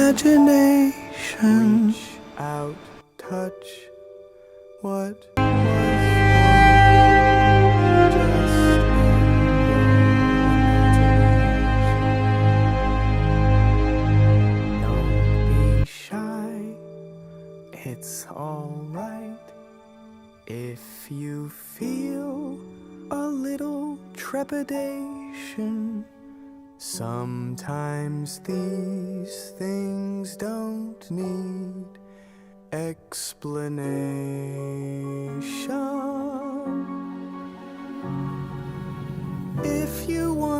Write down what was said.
imagination. Reach out, touch what was just in your imagination. Don't be shy, it's alright if you feel a little trepidation. Sometimes these things don't need explanation. If you want